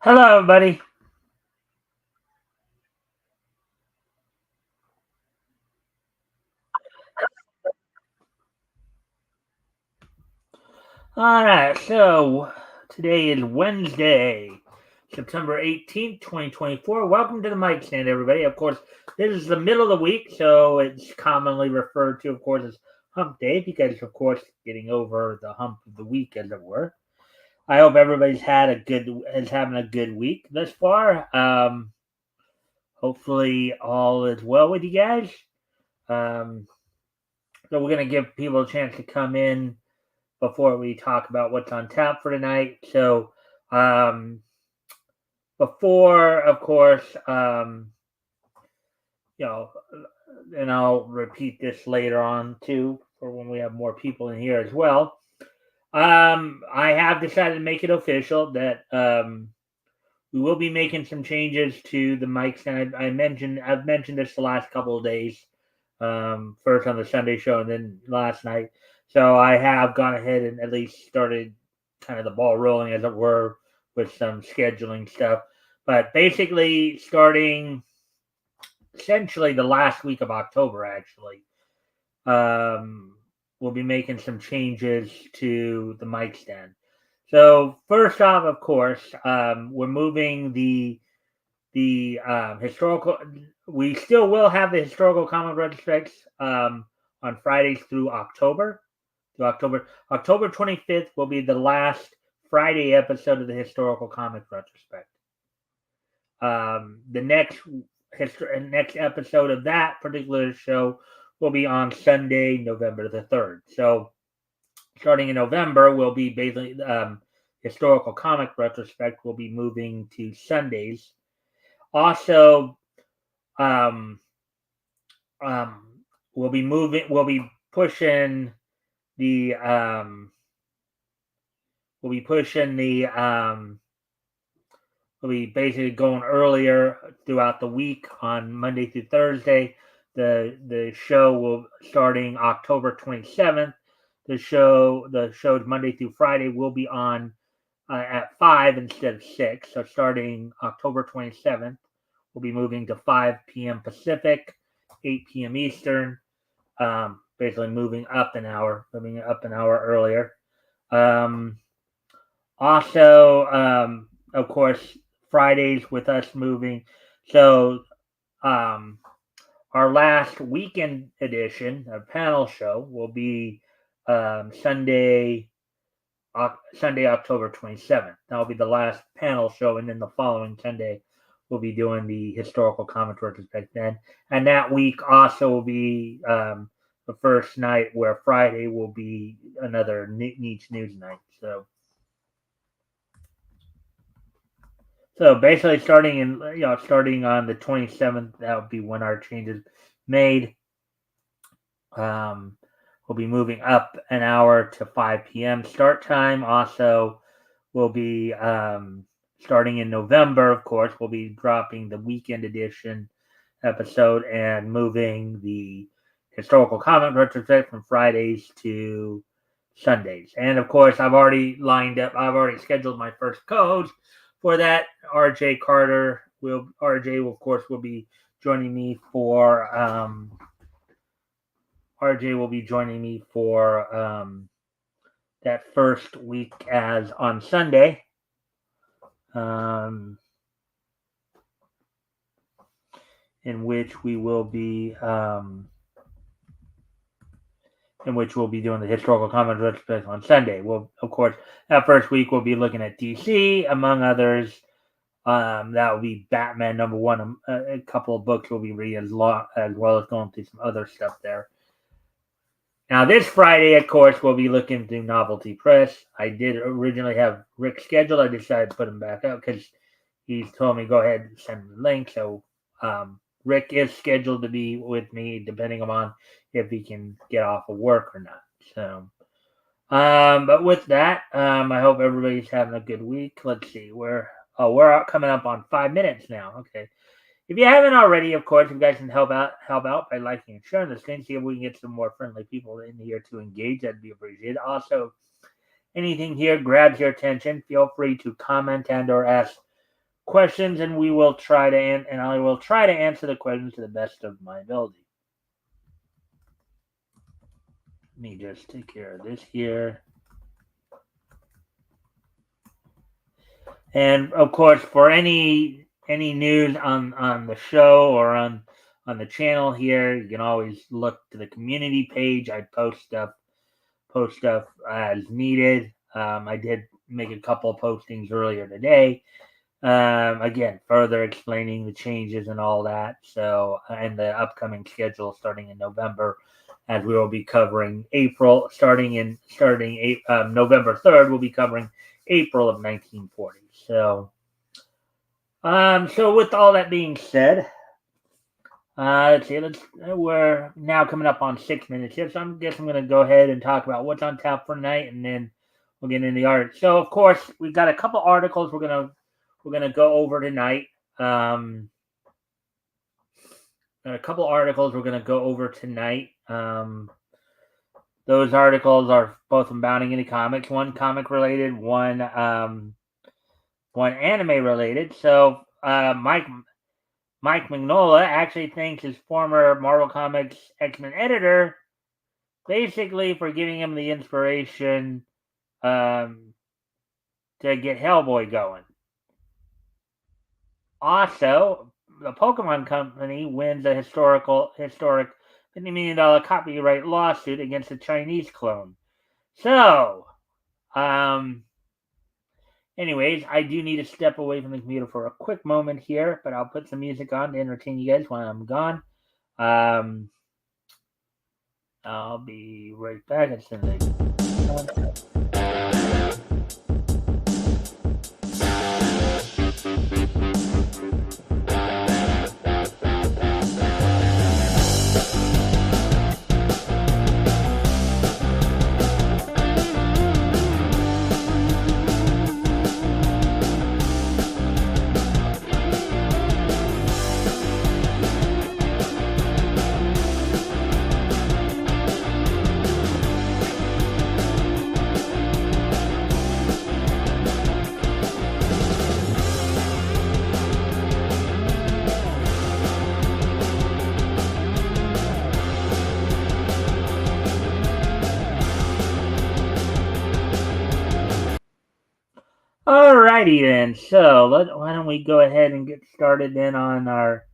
Hello, everybody. All right, so today is Wednesday, September 18th, 2024. Welcome to the Mikestand, everybody. Of course, this is the middle of the week, so it's commonly referred to, of course, as hump day because, of course, getting over the hump of the week, as it were. I hope everybody's is having a good week thus far. Hopefully, all is well with you guys. Um, so we're gonna give people a chance to come in before we talk about what's on tap for tonight. So, um, before, of course, you know, and I'll repeat this later on too for when we have more people in here as well. I have decided to make it official that we will be making some changes to the mics, and I've mentioned this the last couple of days. First on the Sunday show, and then last night. So I have gone ahead and at least started kind of the ball rolling, as it were, with some scheduling stuff. But basically, starting essentially the last week of October, actually, um, we'll be making some changes to the mic stand. So first off, of course, we're moving the historical. We still will have the historical comic retrospects on Fridays through October. Through October 25th will be the last Friday episode of the historical comic retrospect. The next episode of that particular show will be on Sunday, November the 3rd. So starting in November, will be basically historical comic retrospect will be moving to Sundays. Also, um, um, we'll be pushing the we'll be pushing the we'll be basically going earlier throughout the week on Monday through Thursday. The show will starting October 27th. The shows Monday through Friday will be on at 5 instead of 6. So starting October 27th, we'll be moving to 5 p.m. Pacific, 8 p.m. Eastern. Basically moving up an hour earlier. Um, Also, of course, Fridays with us moving. So, um, our last weekend edition, a panel show, will be Sunday, October 27th. That'll be the last panel show, and then the following Sunday, we'll be doing the historical comic retrospect then. And that week also will be the first night where Friday will be another Niche News night. So basically, starting on the 27th, that would be when our changes made. Um, we'll be moving up an hour to 5 p.m. start time. Also, we'll be starting in November. Of course, we'll be dropping the weekend edition episode and moving the historical comic retrospect from Fridays to Sundays. And of course, I've already scheduled my first co-host for that. RJ will, of course, will be joining me for RJ will be joining me for that first week as on Sunday. Um, in which we will be doing the historical comic retrospect on Sunday. We'll, of course, that first week we'll be looking at DC, among others. That will be Batman #1. A couple of books we'll be reading as well as going through some other stuff there. Now, this Friday, of course, we'll be looking through Novelty Press. I did originally have Rick scheduled. I decided to put him back up because he's told me go ahead and send the link. So Rick is scheduled to be with me, depending on if he can get off of work or not. So, but with that, I hope everybody's having a good week. Let's see, we're coming up on 5 minutes now. Okay. If you haven't already, of course, you guys can help out by liking and sharing this thing. See if we can get some more friendly people in here to engage. That'd be appreciated. Also, anything here grabs your attention, feel free to comment and or ask questions, and we will try to and I will try to answer the questions to the best of my ability. Let me just take care of this here. And of course, for any news on the show or on the channel here, you can always look to the community page. I post stuff as needed. I did make a couple of postings earlier today. Again, further explaining the changes and all that. So, and the upcoming schedule starting in November, as we will be covering April, starting November 3rd, we'll be covering April of 1940. So, so with all that being said, let's see. We're now coming up on 6 minutes here, so I guess I'm going to go ahead and talk about what's on tap for tonight, and then we'll get into the art. So, of course, we've got a couple articles we're gonna go over tonight. And a couple articles we're gonna go over tonight. Those articles are both from Bounding Into Comics. One comic related, one anime related. So, Mike Mignola actually thanks his former Marvel Comics X-Men editor, basically for giving him the inspiration to get Hellboy going. Also, the Pokemon Company wins a historic $50 million copyright lawsuit against a Chinese clone. So, anyways, I do need to step away from the computer for a quick moment here, but I'll put some music on to entertain you guys while I'm gone. I'll be right back as soon as Alrighty then, so why don't we go ahead and get started then on our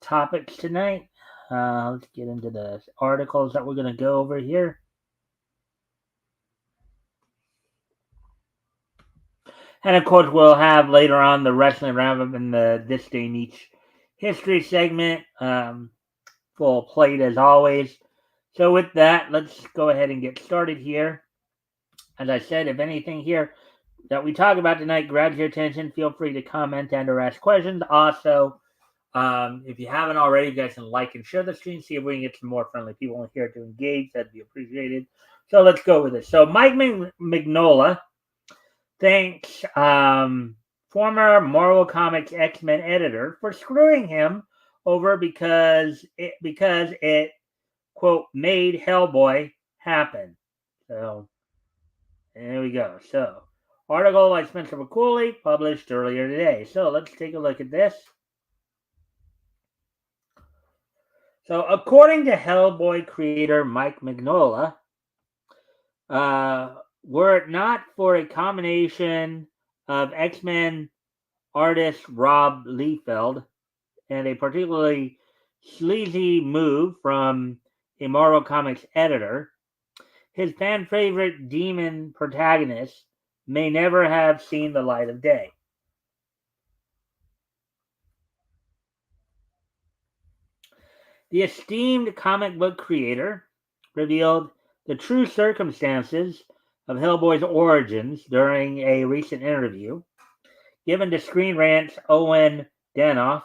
topics tonight. Let's get into the articles that we're going to go over here. And of course, we'll have later on the wrestling roundup in the This Day in Each History segment, full plate as always. So with that, let's go ahead and get started here. As I said, if anything here that we talk about tonight grabs your attention, feel free to comment and or ask questions. Also, if you haven't already, you guys can like and share the stream, see if we can get some more friendly people in here to engage. That'd be appreciated. So let's go with it. So Mike Mignola thanks former Marvel Comics X-Men editor for screwing him over because it quote made Hellboy happen. So there we go. So article by Spencer McCooley published earlier today. So let's take a look at this. So according to Hellboy creator Mike Mignola, were it not for a combination of X-Men artist Rob Liefeld and a particularly sleazy move from a Marvel Comics editor, his fan favorite demon protagonist may never have seen the light of day. The esteemed comic book creator revealed the true circumstances of Hellboy's origins during a recent interview given to Screen Rant's Owen Danoff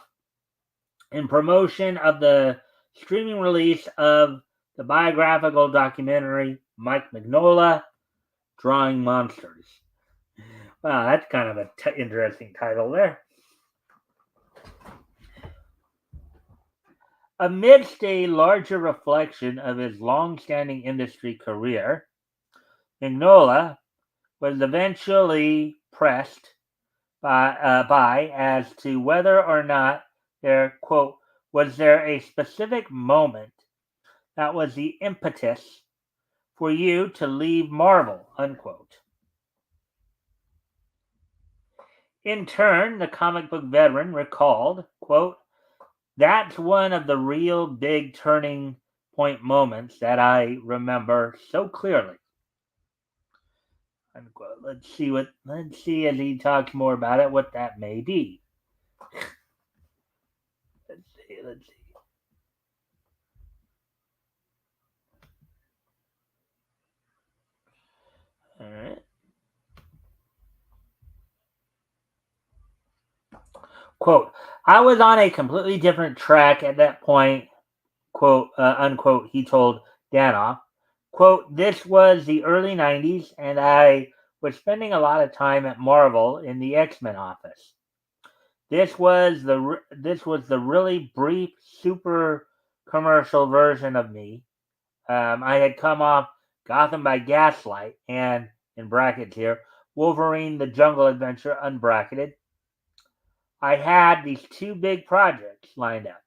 in promotion of the streaming release of the biographical documentary Mike Mignola, Drawing Monsters. Wow, that's kind of an interesting title there. Amidst a larger reflection of his long-standing industry career, Mignola was eventually pressed by as to whether or not there, quote, was there a specific moment that was the impetus for you to leave Marvel, unquote. In turn, the comic book veteran recalled, quote, that's one of the real big turning point moments that I remember so clearly. Unquote. Let's see as he talks more about it what that may be. Let's see. All right. Quote, I was on a completely different track at that point, quote, unquote, he told Danoff. Quote, this was the early 90s, and I was spending a lot of time at Marvel in the X-Men office. This was the really brief, super commercial version of me. I had come off Gotham by Gaslight and, in brackets here, Wolverine the Jungle Adventure unbracketed. I had these two big projects lined up.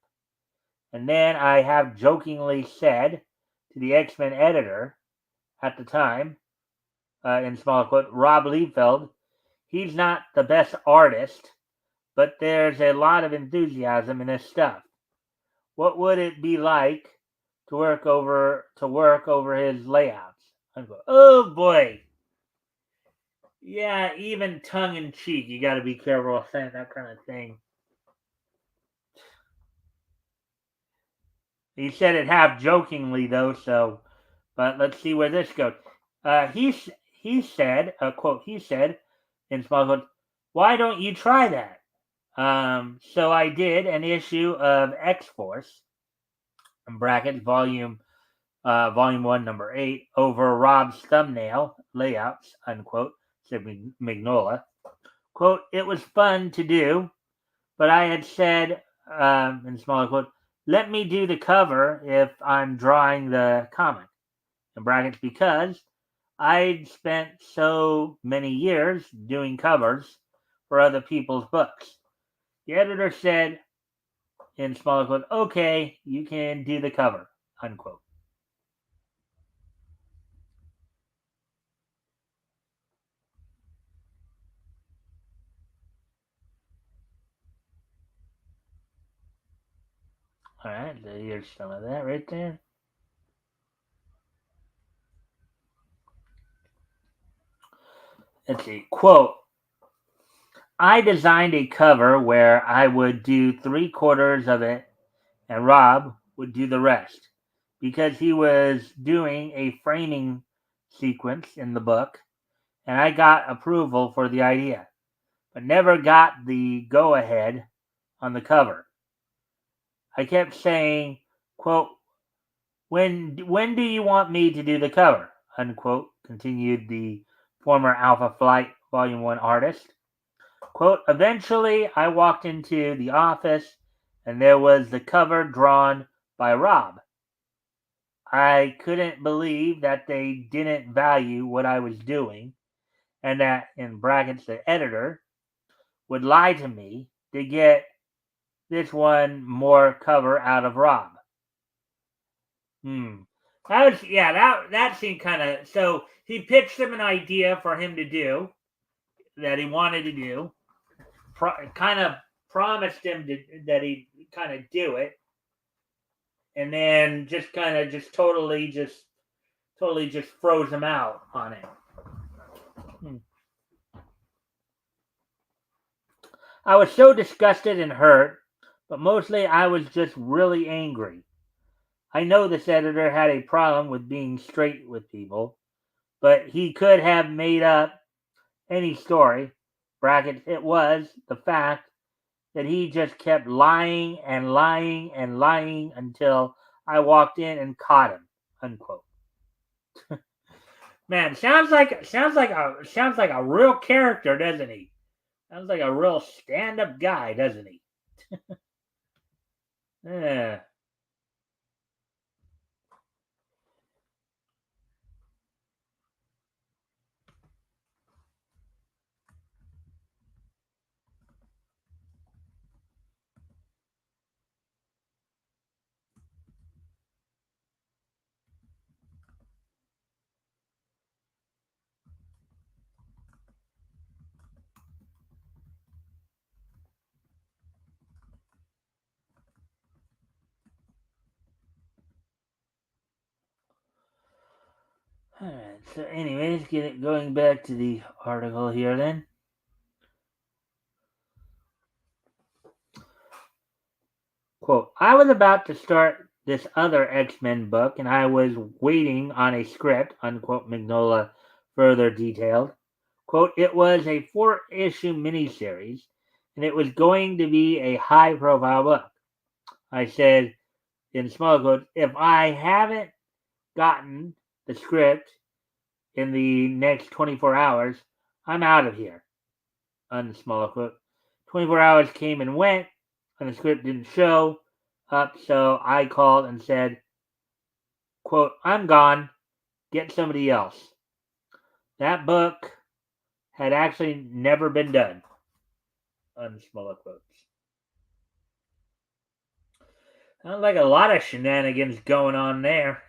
And then I have jokingly said to the X-Men editor at the time, in small quote, Rob Liefeld, he's not the best artist, but there's a lot of enthusiasm in his stuff. What would it be like to work over his layouts? Unquote. Oh boy. Yeah, even tongue in cheek, you got to be careful of saying that kind of thing. He said it half jokingly though, so but let's see where this goes. He said, quote, he said in small quote, why don't you try that? So I did an issue of X Force, in brackets, volume 1, number 8, over Rob's thumbnail layouts, unquote, said Mignola. Quote, it was fun to do, but I had said, in smaller quote, let me do the cover if I'm drawing the comic, in brackets, because I'd spent so many years doing covers for other people's books. The editor said, in smaller quote, okay, you can do the cover, unquote. All right, so here's some of that right there. Let's see, quote, I designed a cover where I would do 3/4 of it and Rob would do the rest because he was doing a framing sequence in the book and I got approval for the idea, but never got the go ahead on the cover. I kept saying, quote, when do you want me to do the cover? Unquote, continued the former Alpha Flight Volume 1 artist. Quote, eventually I walked into the office and there was the cover drawn by Rob. I couldn't believe that they didn't value what I was doing and that, in brackets, the editor would lie to me to get this one more cover out of Rob. Hmm. That was, yeah, that seemed kind of, so he pitched him an idea for him to do that he wanted to do, kind of promised him that he'd kind of do it, and then just kind of just totally just froze him out on it. Hmm. I was so disgusted and hurt, but mostly I was just really angry. I know this editor had a problem with being straight with people, but he could have made up any story. Brackets, it was the fact that he just kept lying and lying and lying until I walked in and caught him. Unquote. Man, sounds like a real character, doesn't he? Sounds like a real stand-up guy, doesn't he? Yeah. Alright, so anyways, going back to the article here then. Quote, I was about to start this other X-Men book and I was waiting on a script, unquote, Mignola further detailed. Quote, it was a 4-issue miniseries and it was going to be a high-profile book. I said, in small quotes, if I haven't gotten the script in the next 24 hours, I'm out of here. Small quote. 24 hours came and went, and the script didn't show up, so I called and said, quote, I'm gone. Get somebody else. That book had actually never been done. Smaller quotes. Sounds like a lot of shenanigans going on there.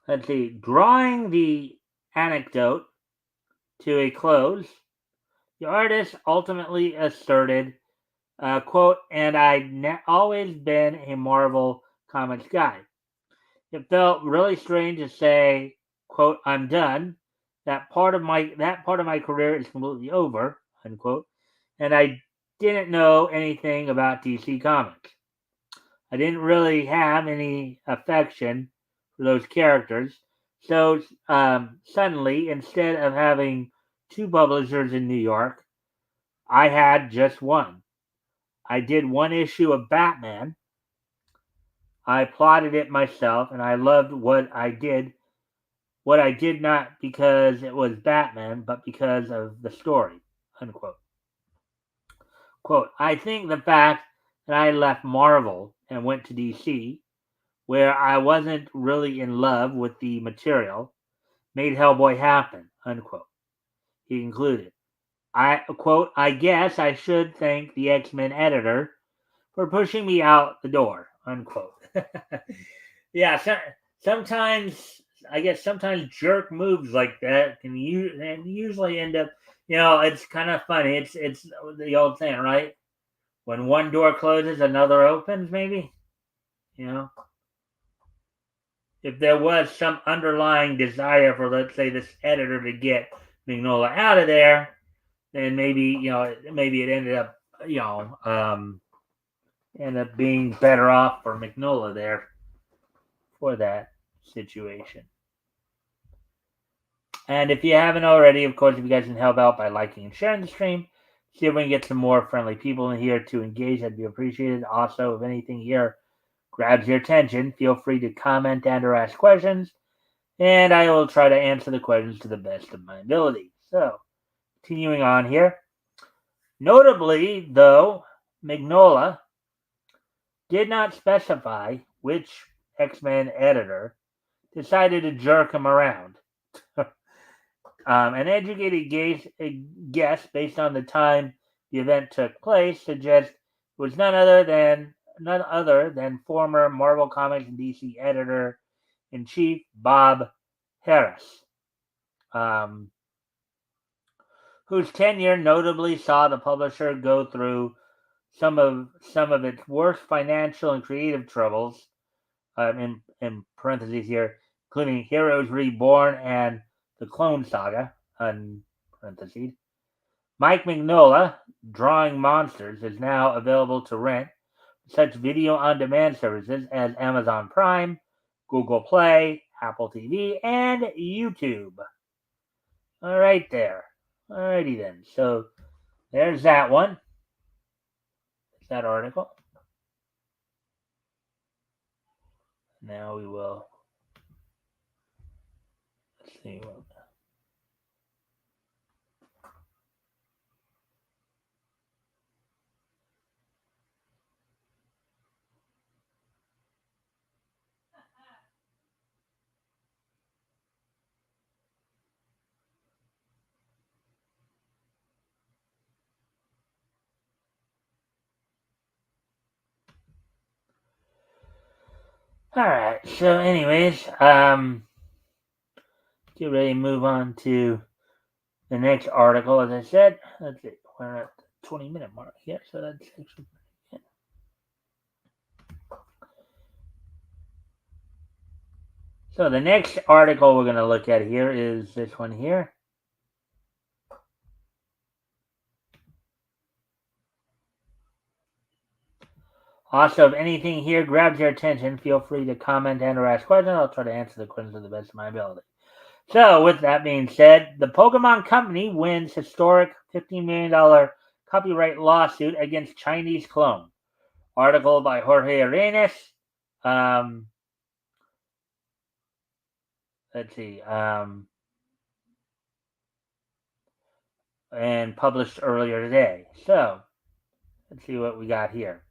Let's see. Drawing the anecdote to a close, the artist ultimately asserted, quote, and I'd always been a Marvel Comics guy. It felt really strange to say, quote, I'm done. That part of my career is completely over, unquote. And I didn't know anything about DC Comics. I didn't really have any affection for those characters. So suddenly, instead of having two publishers in New York, I had just one. I did one issue of Batman. I plotted it myself, and I loved what I did not because it was Batman, but because of the story. Unquote. Quote, I think the fact that I left Marvel and went to DC, where I wasn't really in love with the material, made Hellboy happen. Unquote. He concluded. I guess I should thank the X-Men editor for pushing me out the door. Unquote. Yeah, sometimes I guess sometimes jerk moves like that can usually end up. It's kind of funny. It's the old saying, right? When one door closes, another opens. Maybe you know if there was some underlying desire for, let's say, this editor to get Mignola out of there, then maybe it ended up being better off for Mignola there for that situation. And if you haven't already, of course, if you guys can help out by liking and sharing the stream, see if we can get some more friendly people in here to engage, that'd be appreciated. Also, if anything here grabs your attention, feel free to comment and or ask questions, and I will try to answer the questions to the best of my ability. So, continuing on here. Notably, though, Mignola did not specify which X-Men editor decided to jerk him around. An educated guess based on the time the event took place suggests it was none other than former Marvel Comics and DC editor-in-chief Bob Harras, whose tenure notably saw the publisher go through some of its worst financial and creative troubles. In parentheses here, including Heroes Reborn and the Clone Saga, parentheses. Mike Mignola, Drawing Monsters, is now available to rent such video-on-demand services as Amazon Prime, Google Play, Apple TV, and YouTube. All right there. Alrighty then. So there's that one. That article. Now we will. Let's see what. All right. So, anyways, get ready to move on to the next article. As I said, let's see, we're at the 20-minute mark here, so that's actually. So the next article we're going to look at here is this one here. Also, if anything here grabs your attention, feel free to comment and or ask questions. I'll try to answer the questions to the best of my ability. So, with that being said, the Pokemon Company wins historic $15 million copyright lawsuit against Chinese clone. Article by Jorge Arenas. Let's see. And published earlier today. So, let's see what we got here.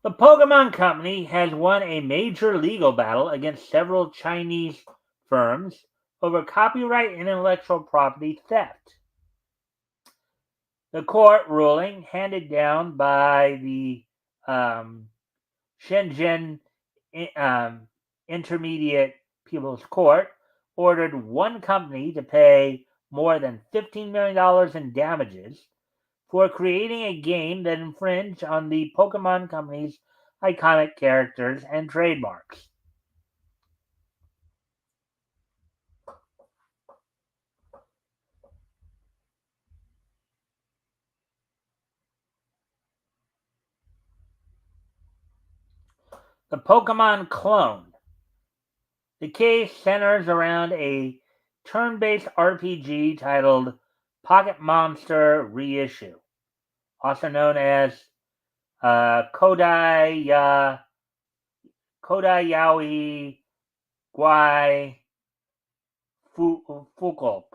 The Pokemon Company has won a major legal battle against several Chinese firms over copyright and intellectual property theft. The court ruling, handed down by the Shenzhen Intermediate People's Court, ordered one company to pay more than $15 million in damages for creating a game that infringed on the Pokemon Company's iconic characters and trademarks. The Pokemon Clone. The case centers around a turn-based RPG titled Pocket Monster Reissue, also known as Kodai Yaoi Guai Fukulp.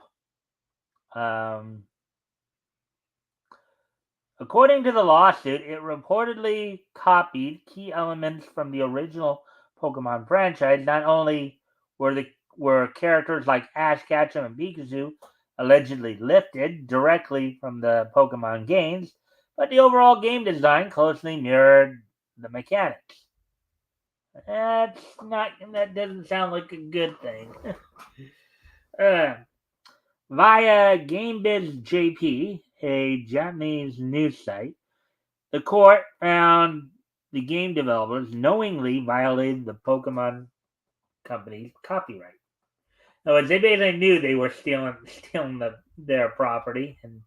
According to the lawsuit, it reportedly copied key elements from the original Pokemon franchise. Not only were characters like Ash Ketchum and Pikachu allegedly lifted directly from the Pokemon games, but the overall game design closely mirrored the mechanics. That doesn't sound like a good thing. Via GameBiz JP, a Japanese news site, the court found the game developers knowingly violated the Pokemon Company's copyright. In other words, they basically knew they were stealing their property, and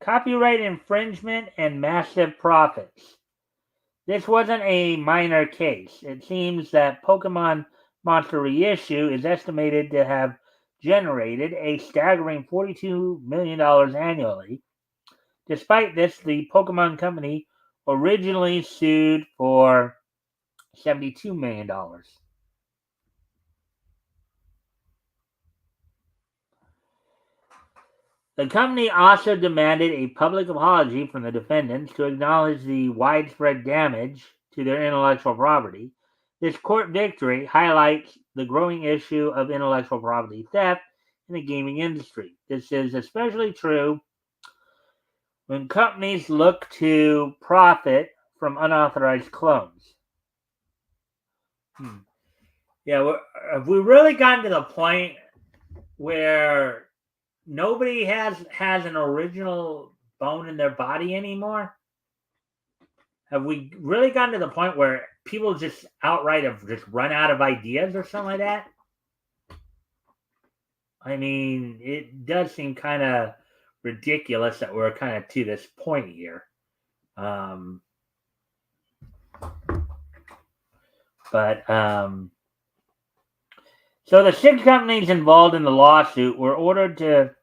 copyright infringement and massive profits. This wasn't a minor case. It seems that Pokemon Monster Reissue is estimated to have generated a staggering $42 million annually. Despite this, the Pokemon Company originally sued for $72 million. The company also demanded a public apology from the defendants to acknowledge the widespread damage to their intellectual property. This court victory highlights the growing issue of intellectual property theft in the gaming industry. This is especially true when companies look to profit from unauthorized clones. Yeah, have we really gotten to the point where nobody has an original bone in their body anymore? Have we really gotten to the point where people just outright have just run out of ideas or something like that? I mean, it does seem kind of ridiculous that we're kind of to this point here. So the 6 companies involved in the lawsuit were ordered to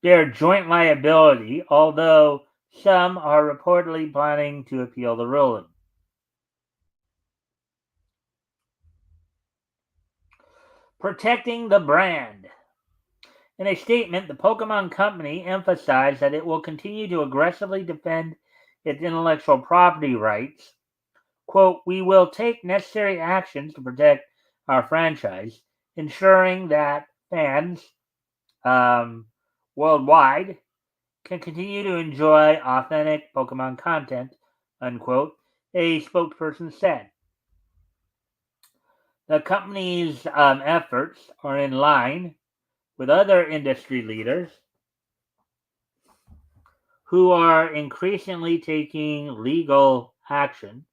bear joint liability, although some are reportedly planning to appeal the ruling. Protecting the brand. In a statement, the Pokemon Company emphasized that it will continue to aggressively defend its intellectual property rights. Quote, "We will take necessary actions to protect our franchise, ensuring that fans worldwide can continue to enjoy authentic Pokemon content," unquote, a spokesperson said. The company's efforts are in line with other industry leaders who are increasingly taking legal action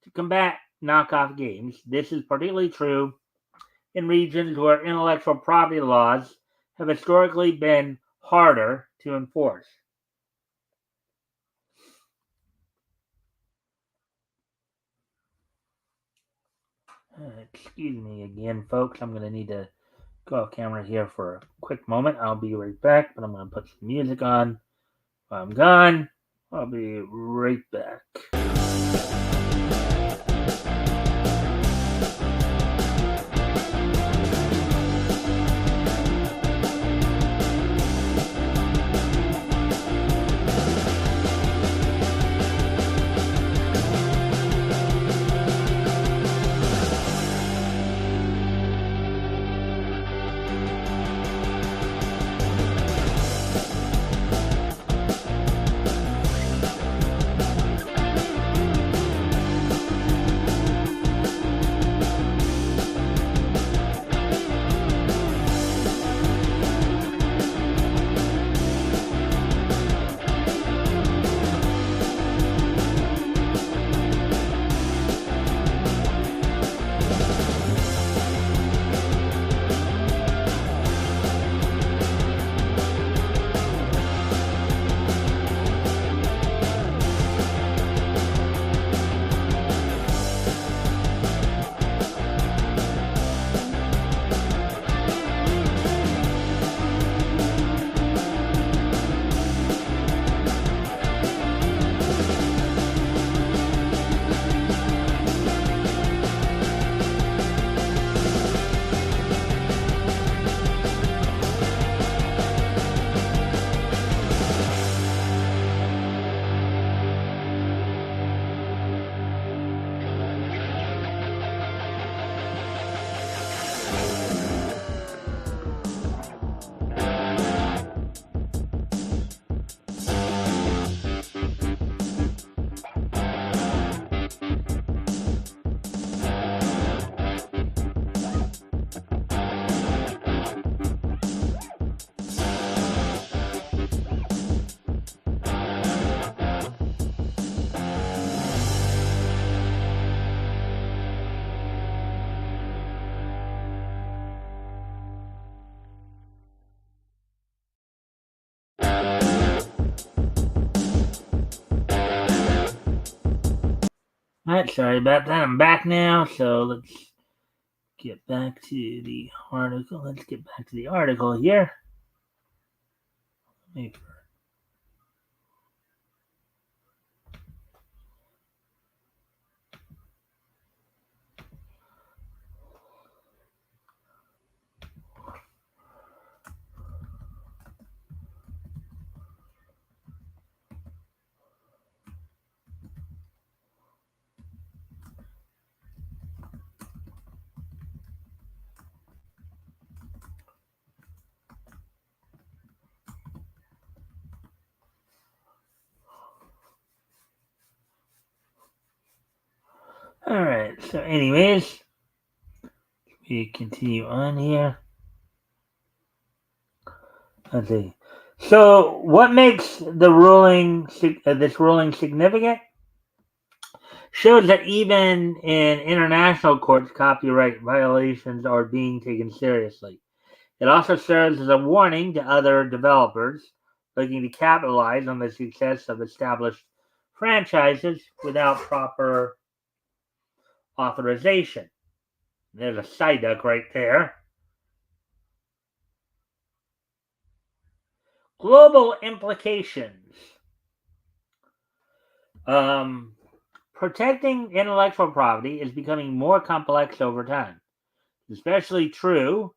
to combat knockoff games. This is particularly true in regions where intellectual property laws have historically been harder to enforce. Excuse me again, folks. I'm going to need to go off camera here for a quick moment. I'll be right back, but I'm going to put some music on while I'm gone. I'll be right back. Alright, sorry about that. I'm back now, so let's get back to the article. Let's get back to the article here. Alright, so anyways, we continue on here. Let's see. So, what makes the ruling, this ruling significant? Shows that even in international courts, copyright violations are being taken seriously. It also serves as a warning to other developers looking to capitalize on the success of established franchises without proper authorization. There's a side duck right there. Global implications. Protecting intellectual property is becoming more complex over time, especially true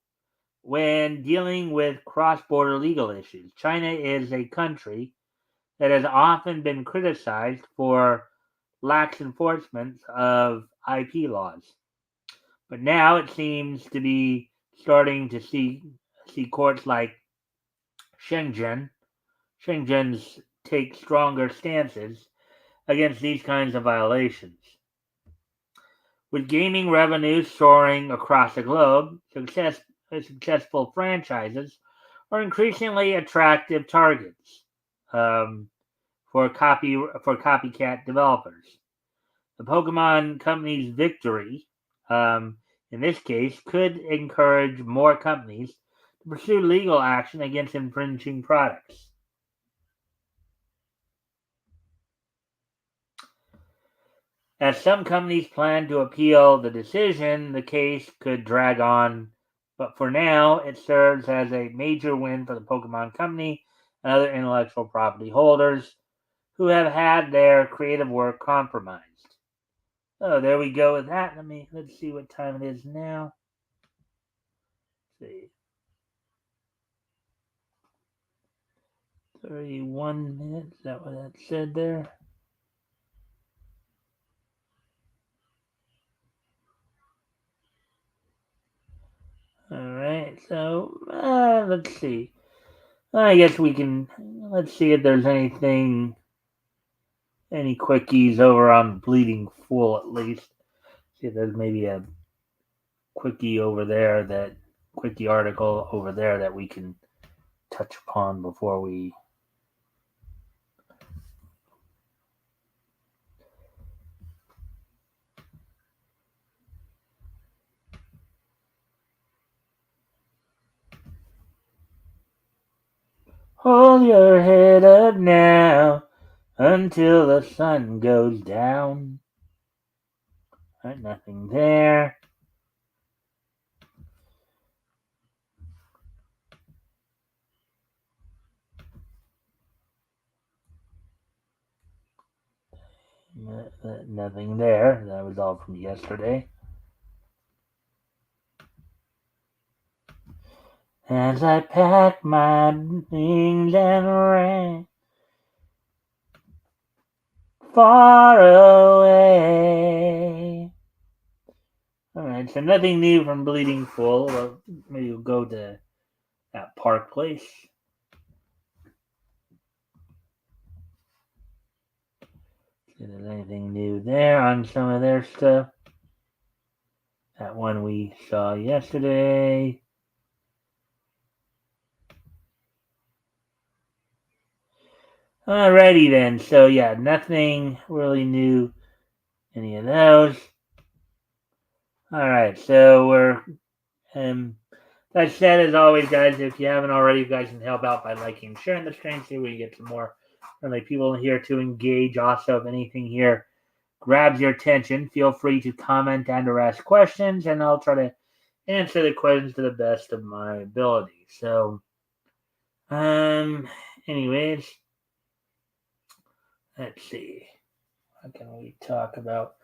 when dealing with cross-border legal issues. China is a country that has often been criticized for lax enforcement of IP laws. But now it seems to be starting to see courts like Shenzhen's take stronger stances against these kinds of violations. With gaming revenues soaring across the globe, successful franchises are increasingly attractive targets for copycat developers. The Pokemon Company's victory, in this case, could encourage more companies to pursue legal action against infringing products. As some companies plan to appeal the decision, the case could drag on, but for now, it serves as a major win for the Pokemon Company and other intellectual property holders who have had their creative work compromised. Oh, there we go with that. Let's see what time it is now. Let's see. 31 minutes. Is that what that said there? All right. So let's see. I guess we can. Let's see if there's any quickies over on Bleeding Fool at least. See if there's maybe a quickie over there, that quickie article over there that we can touch upon before we. Hold your head up now until the sun goes down. Right, nothing there. Nothing there. That was all from yesterday. As I packed my things and ran far away. Alright, so nothing new from Bleeding Fool. Well, maybe we'll go to that Park Place. See if there's anything new there on some of their stuff. That one we saw yesterday. Alrighty then. So yeah, nothing really new. Any of those. Alright, so we're that said, as always, guys, if you haven't already, you guys can help out by liking and sharing the stream. See we can get some more friendly people here to engage. Also, if anything here grabs your attention, feel free to comment and or ask questions, and I'll try to answer the questions to the best of my ability. So, anyways, let's see. What can we talk about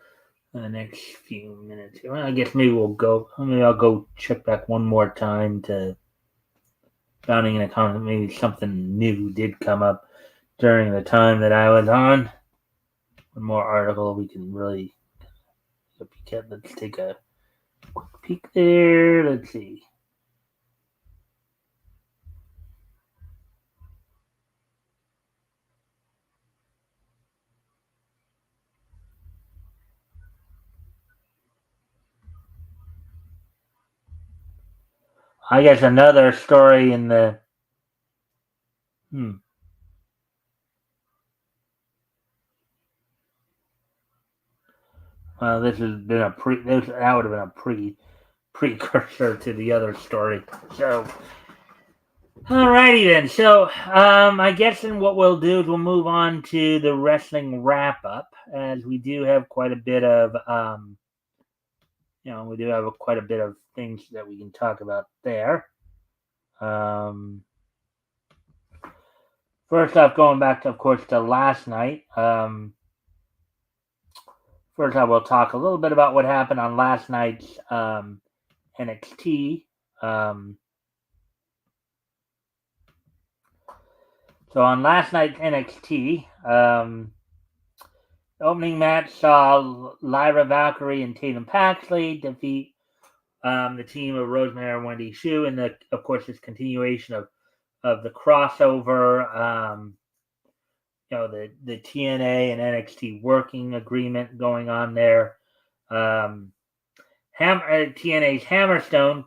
in the next few minutes? Well, I guess maybe I'll go check back one more time to founding an account. Maybe something new did come up during the time that I was on. One more article we can really look at. Let's take a quick peek there. Let's see. I guess another story in the Well, this has been that would have been a precursor to the other story. So, alrighty then. So, I guess then what we'll do is we'll move on to the wrestling wrap up, as we do have quite a bit of quite a bit of things that we can talk about there. First off, going back to, of course, to last night. First, I will talk a little bit about what happened on last night's NXT. So on last night's NXT, the opening match saw Lyra Valkyrie and Tatum Paxley defeat the team of Rosemary and Wendy Shu, and of course, this continuation of the crossover. The TNA and NXT working agreement going on there. TNA's Hammerstone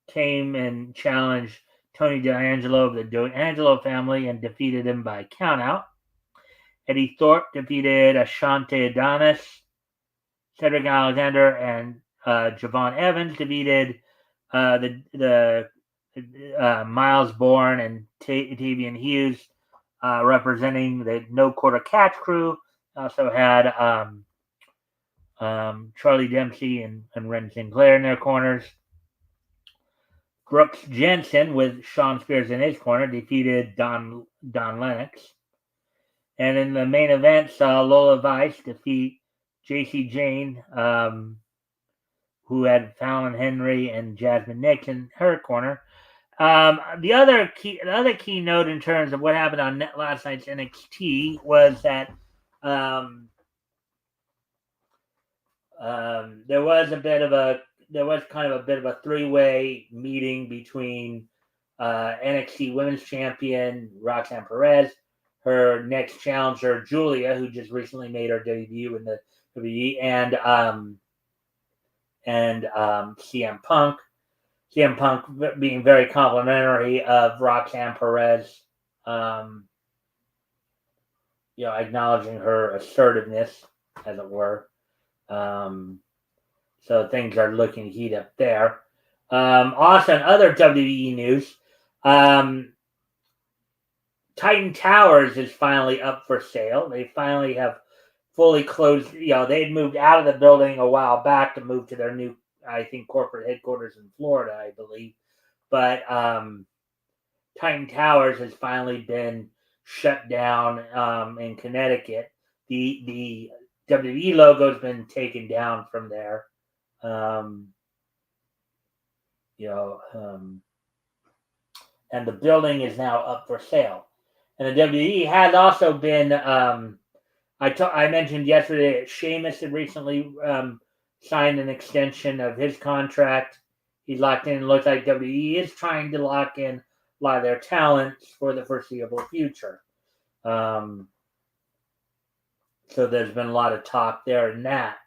came and challenged Tony D'Angelo of the D'Angelo family and defeated him by countout. Eddie Thorpe defeated Ashante Adonis. Cedric Alexander and Javon Evans defeated the Miles Bourne and Tavian Hughes, representing the No Quarter Catch crew. Also had Charlie Dempsey and Ren Sinclair in their corners. Brooks Jensen with Sean Spears in his corner defeated Don Lennox. And in the main event, saw Lola Vice defeat JC Jane, who had Fallon Henry and Jasmine Nix in her corner. The other key note in terms of what happened on last night's NXT was that there was kind of a bit of a three-way meeting between NXT Women's Champion Roxanne Perez, her next challenger Julia, who just recently made her debut in the WWE, and CM Punk. CM Punk being very complimentary of Roxanne Perez, acknowledging her assertiveness, as it were. So things are looking to heat up there. Also, in other WWE news, Titan Towers is finally up for sale. They finally have fully closed. They'd moved out of the building a while back to move to their new, I think, corporate headquarters in Florida, I believe. But Titan Towers has finally been shut down in Connecticut. The WWE logo has been taken down from there. And the building is now up for sale. And the WWE has also been. I mentioned yesterday that Sheamus had recently signed an extension of his contract. He's locked in. It looks like WWE is trying to lock in a lot of their talents for the foreseeable future. So there's been a lot of talk there in that.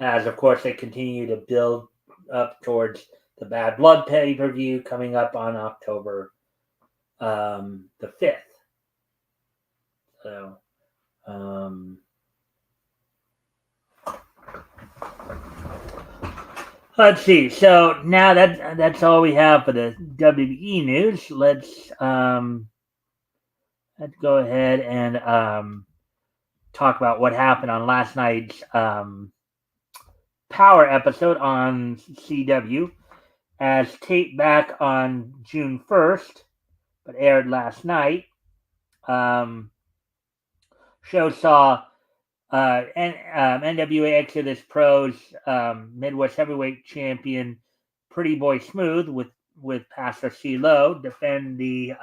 As, of course, they continue to build up towards the Bad Blood pay-per-view coming up on October the 5th. So, let's see. So now that's all we have for the WWE news. Let's go ahead and talk about what happened on last night's Power episode on CW, as taped back on June 1st, but aired last night. Show saw NWA Exodus Pro's Midwest Heavyweight Champion Pretty Boy Smooth with Pastor CeeLo defend the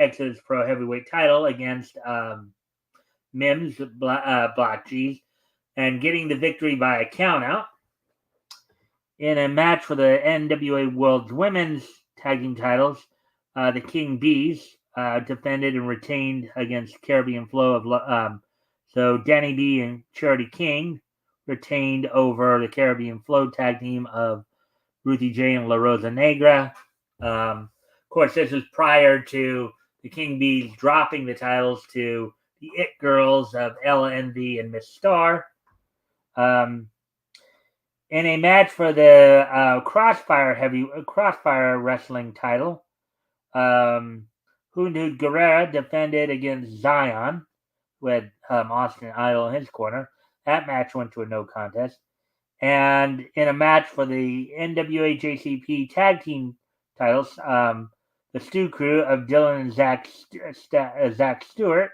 Exodus Pro Heavyweight title against Mims Black G's, and getting the victory by a countout. In a match for the NWA World Women's Tag Team titles, the King Bees defended and retained against Caribbean Flow of so Danny B and Charity King retained over the Caribbean Flow tag team of Ruthie J and La Rosa Negra. Of course, this was prior to the King Bees dropping the titles to the It Girls of Ella Envy and Miss Star. In a match for the Crossfire Wrestling title, Hundu Guerrera defended against Zion, who had Austin Idol in his corner. That match went to a no contest. And in a match for the NWA JCP tag team titles, the Stu Crew of Dylan and Zach Stewart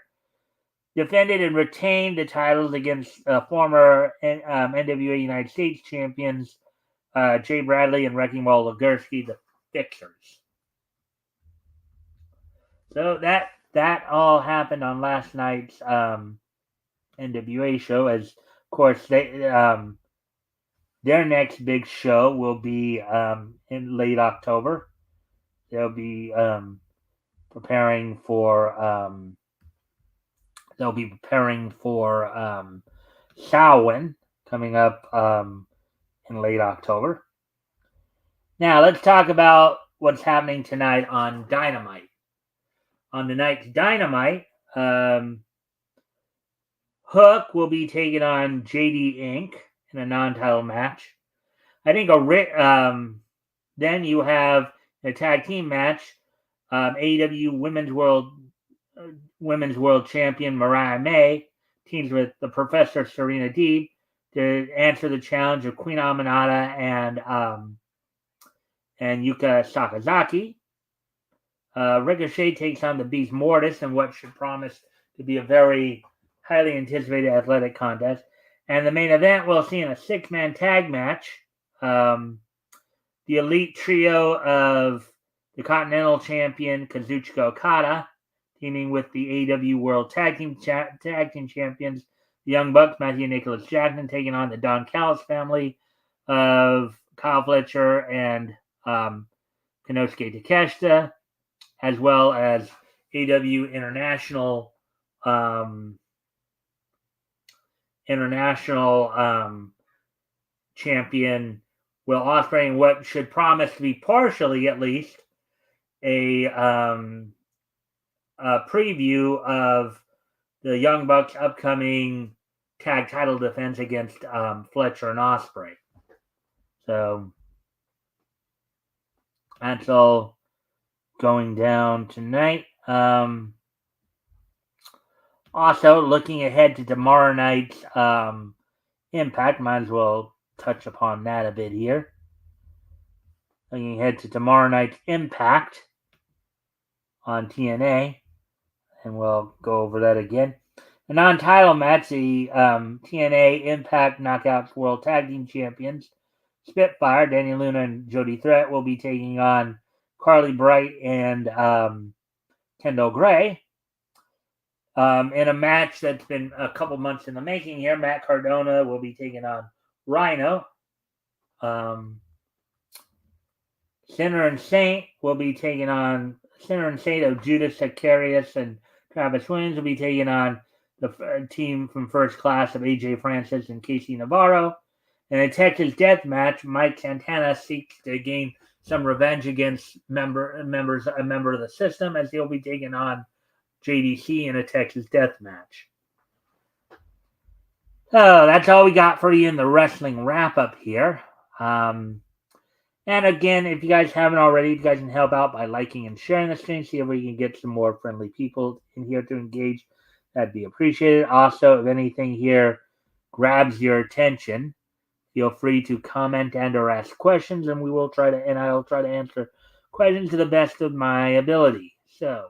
defended and retained the titles against former NWA United States champions Jay Bradley and Wrecking Ball Legursky, the Fixers. So that all happened on last night's NWA show. As of course their next big show will be in late October. They'll be preparing for Samhain coming up in late October. Now let's talk about what's happening tonight on Dynamite. On tonight's Dynamite, Hook will be taking on JD Inc. in a non-title match. I think then you have a tag team match. AEW Women's World Champion Mariah May teams with the Professor Serena Deeb to answer the challenge of Queen Aminata and Yuka Sakazaki. Ricochet takes on the Beast Mortis in what should promise to be a very highly anticipated athletic contest. And the main event, we'll see in a 6-man tag match. The Elite Trio of the Continental Champion Kazuchika Okada teaming with the AEW World Tag Team Champions, the Young Bucks, Matthew Nicholas Jackson, taking on the Don Callis family of Kyle Fletcher and Konosuke Takeshita, as well as AEW International champion Will Ospreay, in what should promise to be partially, at least, a preview of the Young Bucks' upcoming tag title defense against Fletcher and Ospreay. So that's all going down tonight. Also, looking ahead to tomorrow night's Impact, might as well touch upon that a bit here. Looking ahead to tomorrow night's Impact on TNA, and we'll go over that again. A non-title match, the TNA Impact Knockouts World Tag Team Champions Spitfire, Danny Luna and Jody Threat, will be taking on Carly Bright and Kendall Gray. In a match that's been a couple months in the making here, Matt Cardona will be taking on Rhino. Sinner and Saint will be taking on Sinner and Saint of Judas Zacharias and Travis Williams will be taking on the team from First Class of AJ Francis and Casey Navarro. In a Texas Death Match, Mike Santana seeks to gain some revenge against a member of the system, as he'll be taking on JDC in a Texas Death Match. So that's all we got for you in the wrestling wrap-up here. And again, if you guys haven't already, you guys can help out by liking and sharing the stream, see if we can get some more friendly people in here to engage. That'd be appreciated. Also, if anything here grabs your attention, feel free to comment and or ask questions, and I'll try to answer questions to the best of my ability. So,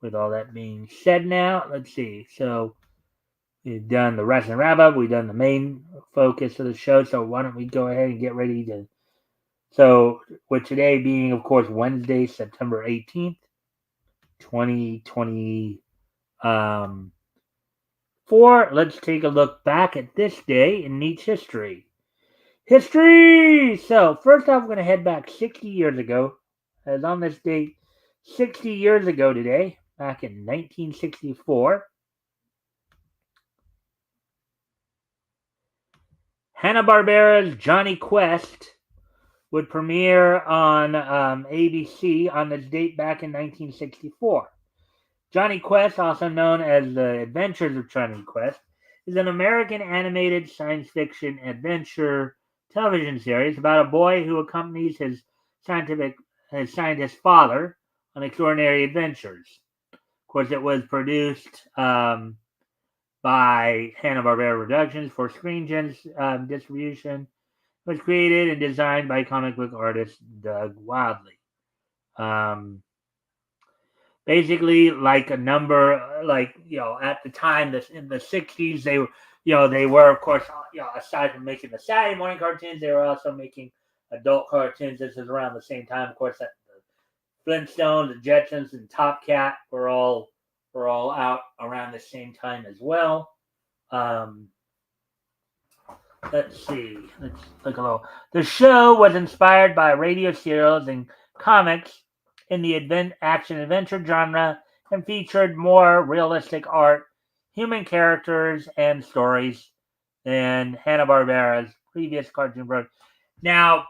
with all that being said now, let's see. So, we've done the wrestling wrap-up. We've done the main focus of the show. So, why don't we go ahead and get ready to... So, with today being, of course, Wednesday, September 18th, 2024, let's take a look back at this day in Neat's history. So, first off, I'm going to head back 60 years ago. As on this date, 60 years ago today, back in 1964, Hanna-Barbara's Johnny Quest would premiere on ABC on this date back in 1964. Johnny Quest, also known as The Adventures of Johnny Quest, is an American animated science fiction adventure television series about a boy who accompanies his scientist father on extraordinary adventures. Of course, it was produced by Hanna-Barbera Productions for Screen Gems distribution. It was created and designed by comic book artist Doug Wildley. Basically, like a number, at the time, in the 60s, they were, of course, aside from making the Saturday morning cartoons, they were also making adult cartoons. This is around the same time, of course, that the Flintstones, the Jetsons, and Top Cat were all out around the same time as well. Let's see. Let's look a little. The show was inspired by radio serials and comics in the action-adventure genre and featured more realistic art, human characters, and stories than Hanna-Barbera's previous cartoon program. Now,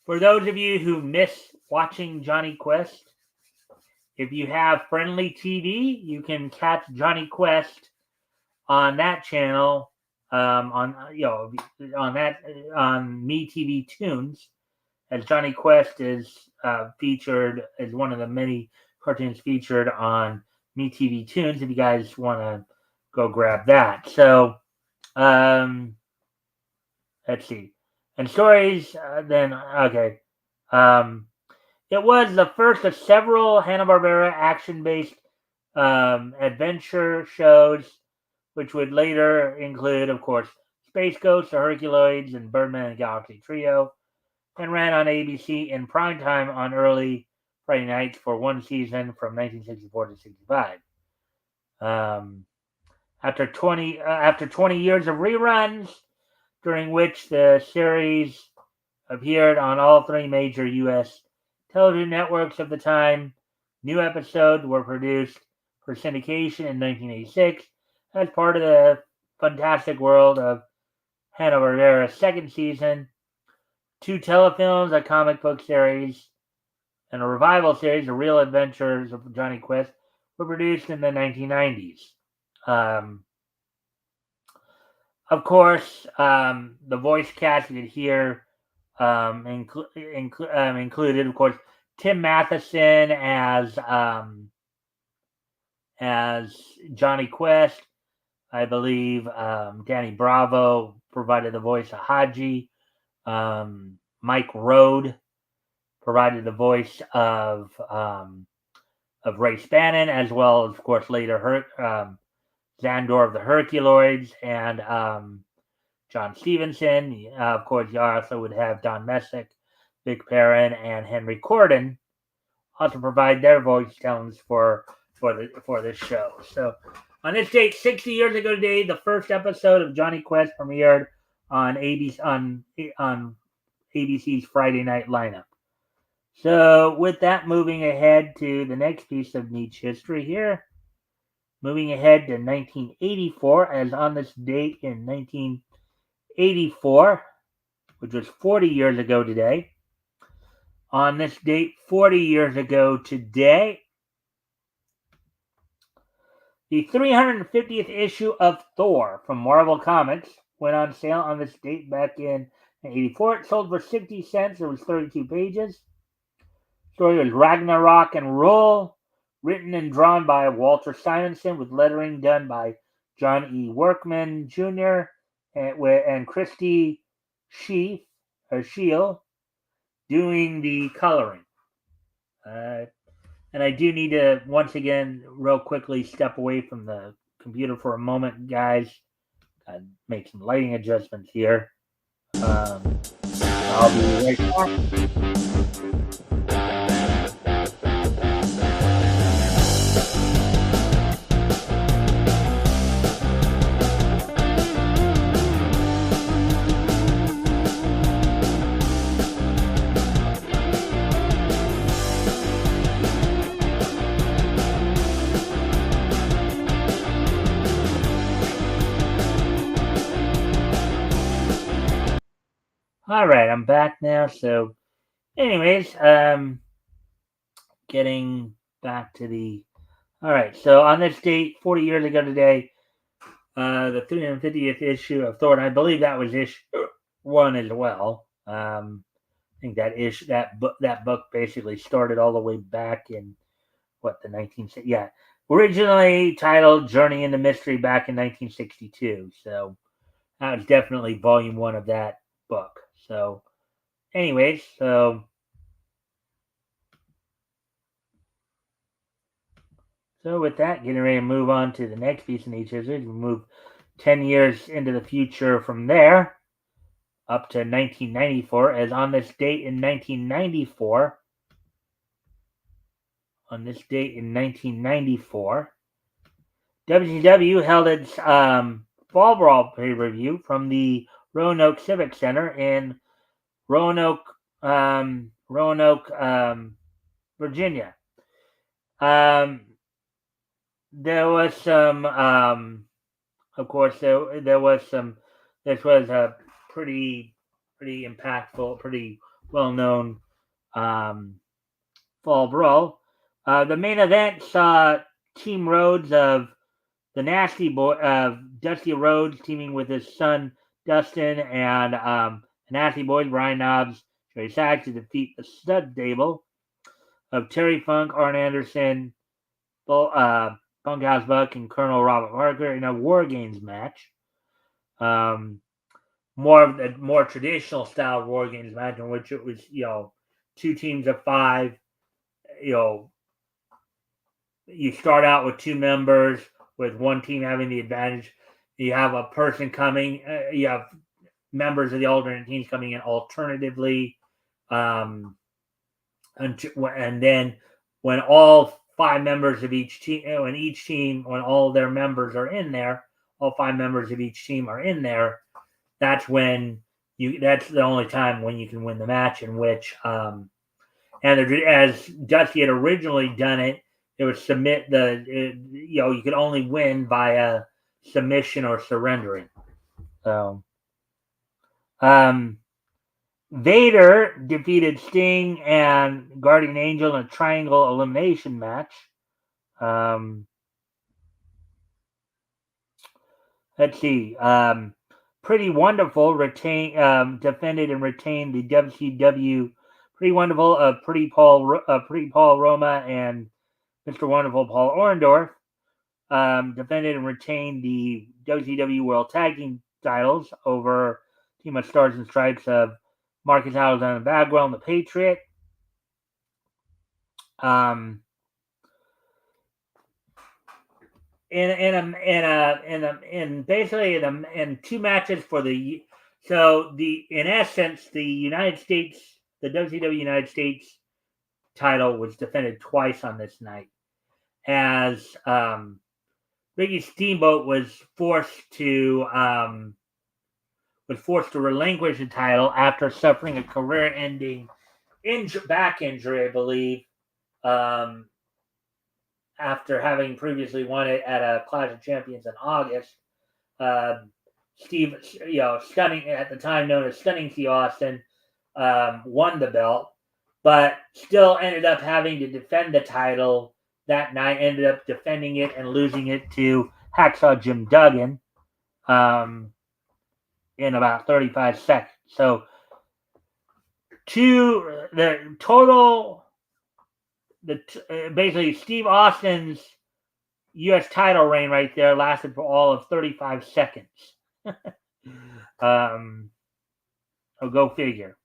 For those of you who miss watching Johnny Quest, if you have Friendly TV, you can catch Johnny Quest on that channel. On MeTV Tunes, as Johnny Quest is featured as one of the many cartoons featured on MeTV Tunes. If you guys want to go grab that, so let's see. And stories, then okay. It was the first of several Hanna-Barbera action-based adventure shows, which would later include, of course, Space Ghost, the Herculoids, and Birdman and Galaxy Trio, and ran on ABC in primetime on early Friday nights for one season from 1964 to 65. After 20 years of reruns, during which the series appeared on all three major U.S. television networks of the time, new episodes were produced for syndication in 1986 as part of the Fantastic World of Hanna-Barbera's second season. 2 telefilms, a comic book series, and a revival series, The Real Adventures of Johnny Quest, were produced in the 1990s. Of course, the voice cast you could hear included, of course, Tim Matheson as Johnny Quest. I believe Danny Bravo provided the voice of Haji. Mike Road provided the voice of Ray Spannon, as well as, of course, later Xandor of the Herculoids, and John Stevenson. Of course, you also would have Don Messick, Vic Perrin, and Henry Corden also provide their voice talents for this show. So, on this date, 60 years ago today, the first episode of Johnny Quest premiered on ABC's Friday night lineup. So, with that, moving ahead to the next piece of niche history here. Moving ahead to 1984, as on this date in 1984, which was 40 years ago today. On this date, 40 years ago today, the 350th issue of Thor from Marvel Comics went on sale on this date back in 1984. It sold for 60 cents. It was 32 pages. The story was Ragnarok and Roll, written and drawn by Walter Simonson, with lettering done by John E. Workman Jr. and Christy Scheel doing the coloring. And I do need to, once again, real quickly step away from the computer for a moment, guys. Make some lighting adjustments here. I'll be right back. All right, I'm back now. So, anyways, getting back to the. All right, so on this date, 40 years ago today, the 350th issue of Thor, and I believe that was issue 1 as well. I think that book basically started all the way back in the 1960s. Yeah, originally titled Journey into Mystery back in 1962. So that was definitely volume 1 of that book. So, anyways, so with that, getting ready to move on to the next piece in each history. We move 10 years into the future from there, up to 1994. As on this date in 1994, WCW held its Fall Brawl pay-per-view from the Roanoke Civic Center in Roanoke, Virginia. There was some, of course, there was some. This was a pretty impactful, pretty well-known Fall Brawl. The main event saw Team Rhodes of the Nasty Boy of Dusty Rhodes teaming with his son Dustin and the Nasty Boys Brian Knobbs, Trey Sachs to defeat the Stud Stable of Terry Funk, Arn Anderson, Bunkhouse Buck, and Colonel Robert Parker in a War Games match. More of the more traditional style War Games match in which it was, 2 teams of 5. You start out with 2 members, with one team having the advantage. You have a person coming. You have members of the alternate teams coming in alternatively, and then when all 5 members of each team, when all their members are in there, all 5 members of each team are in there. That's when that's the only time when you can win the match. In which, and as Dusty had originally done it, it would submit you could only win via submission or surrendering. So, Vader defeated Sting and Guardian Angel in a triangle elimination match. Let's see. Pretty Wonderful defended and retained the WCW. Pretty Wonderful, Pretty Paul Roma and Mr. Wonderful Paul Orndorff defended and retained the WCW World Tag Team titles over Team of Stars and Stripes of Marcus Alexander Bagwell and the Patriot. Basically in 2 matches for the in essence the United States, the WCW United States title was defended twice on this night, as Ricky Steamboat was forced to relinquish the title after suffering a career-ending back injury, I believe, after having previously won it at a Clash of Champions in August. Steve, Stunning, at the time known as Stunning Steve Austin, won the belt, but still ended up having to defend the title that night. Ended up defending it and losing it to Hacksaw Jim Duggan in about 35 seconds. So, the total, basically Steve Austin's U.S. title reign right there lasted for all of 35 seconds. Go figure.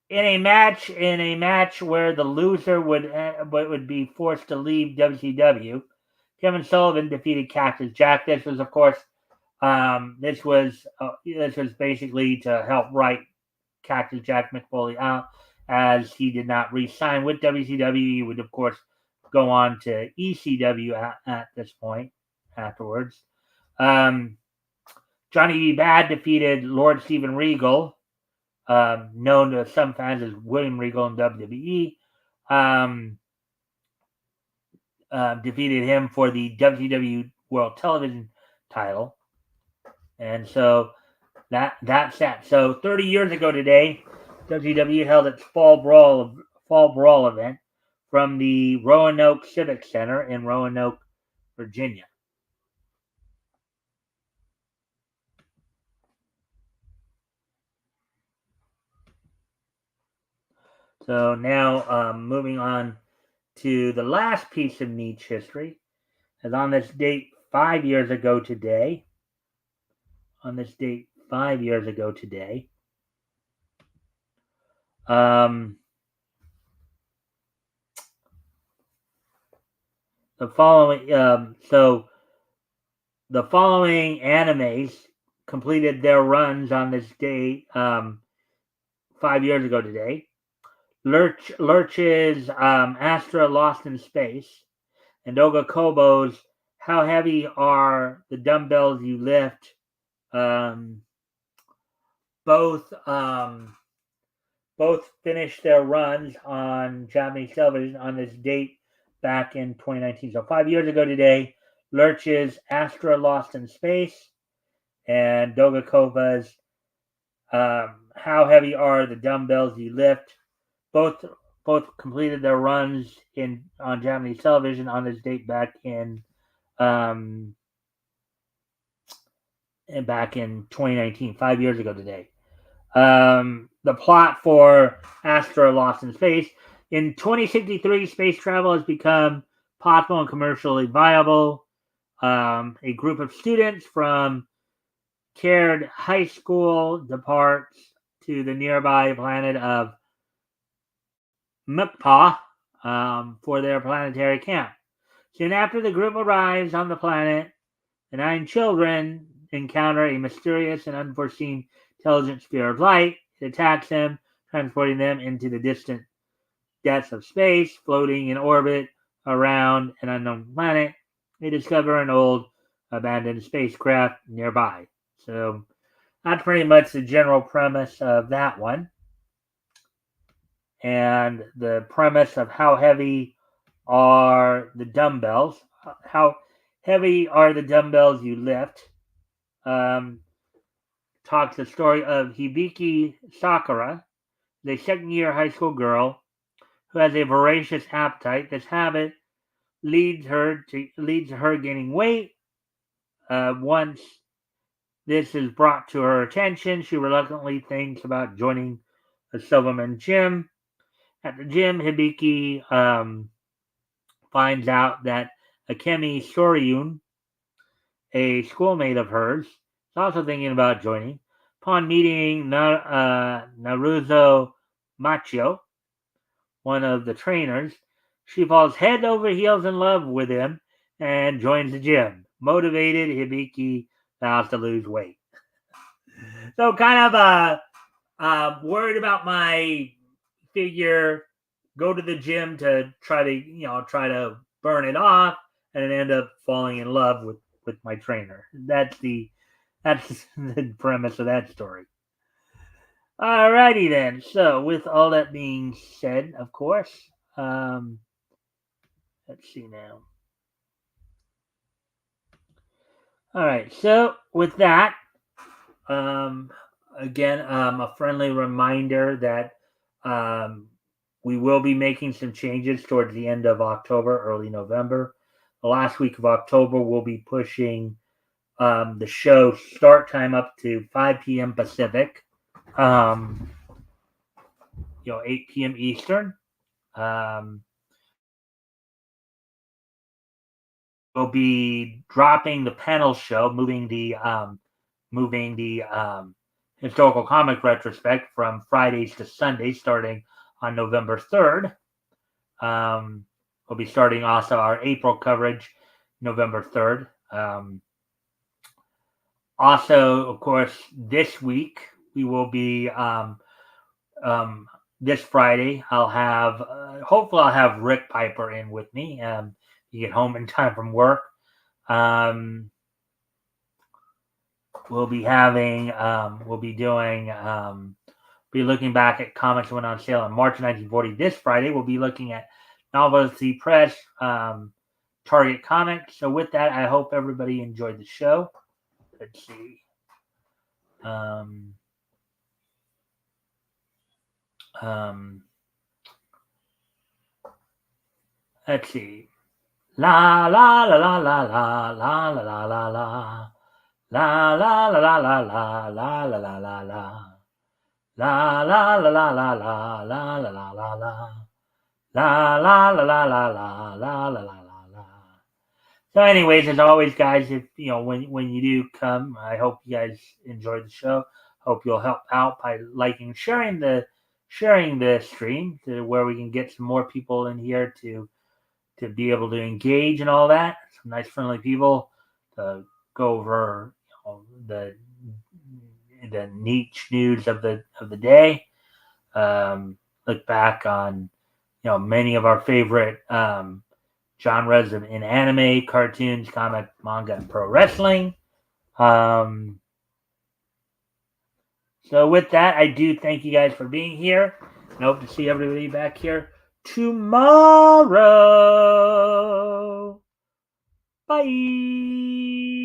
In a match where the loser would be forced to leave WCW, Kevin Sullivan defeated Cactus Jack. This was, of course, this was basically to help write Cactus Jack McFoley out, as he did not re-sign with WCW. He would, of course, go on to ECW at this point afterwards. Johnny B. Bad defeated Lord Steven Regal, known to some fans as William Regal in WWE. Defeated him for the WCW World Television title. And so that's that. So 30 years ago today, WCW held its Fall Brawl event from the Roanoke Civic Center in Roanoke, Virginia. So now moving on to the last piece of niche history, as on this date 5 years ago today, the following animes completed their runs on this date 5 years ago today. Lurch's Astra Lost in Space, and Doga Kobo's How Heavy Are the Dumbbells You Lift? Both finished their runs on Japanese television on this date back in 2019. So 5 years ago today, Lurch's Astra Lost in Space and Doga Kova's How heavy are the dumbbells you lift? Both completed their runs on Japanese television on this date back in 2019, 5 years ago today. The plot for Astra Lost in Space. In 2063, space travel has become possible and commercially viable. A group of students from Caird High School departs to the nearby planet of Mukpa for their planetary camp. Soon after the group arrives on the planet, the 9 children encounter a mysterious and unforeseen intelligent sphere of light. It attacks them, transporting them into the distant depths of space. Floating in orbit around an unknown planet, they discover an old abandoned spacecraft nearby. So that's pretty much the general premise of that one. And the premise of how heavy are the dumbbells, how heavy are the dumbbells you lift, talks the story of Hibiki Sakura, the second-year high school girl who has a voracious appetite. This habit leads to her gaining weight. Once this is brought to her attention, she reluctantly thinks about joining a Silverman gym. At the gym, Hibiki finds out that Akemi Soryun, a schoolmate of hers, is also thinking about joining. Upon meeting Naruzo Machio, one of the trainers, she falls head over heels in love with him and joins the gym. Motivated, Hibiki vows to lose weight. So kind of worried about my figure, go to the gym to try to burn it off, and then end up falling in love with my trainer. That's the premise of that story. Alrighty then. So with all that being said, of course, let's see now. All right. So with that, again, a friendly reminder that we will be making some changes towards the end of October, early November. The last week of October, we'll be pushing the show start time up to 5 p.m. Pacific, 8 p.m. Eastern. We'll be dropping the panel show, moving the historical comic retrospect from Fridays to Sundays, starting on November 3rd. We'll be starting also our April coverage November 3rd. Also, of course, this week we will be this Friday. Hopefully I'll have Rick Piper in with me. You get home in time from work. We'll be looking back at comics that went on sale in March 1940. This Friday, we'll be looking at Novelty Press, Target Comics. So with that, I hope everybody enjoyed the show. Let's see. Let's see. La la la la la la la la la la la. La la la la la la la la la la la. La la la la la la la la la la la. La la la la la la la la la la. So anyways, as always, guys, if when you do come, I hope you guys enjoyed the show. Hope you'll help out by liking, sharing the stream to where we can get some more people in here to be able to engage and all that. Some nice friendly people to go over the niche news of the day. Look back on many of our favorite genres in anime, cartoons, comic, manga, and pro wrestling. So with that, I do thank you guys for being here, and hope to see everybody back here tomorrow. Bye.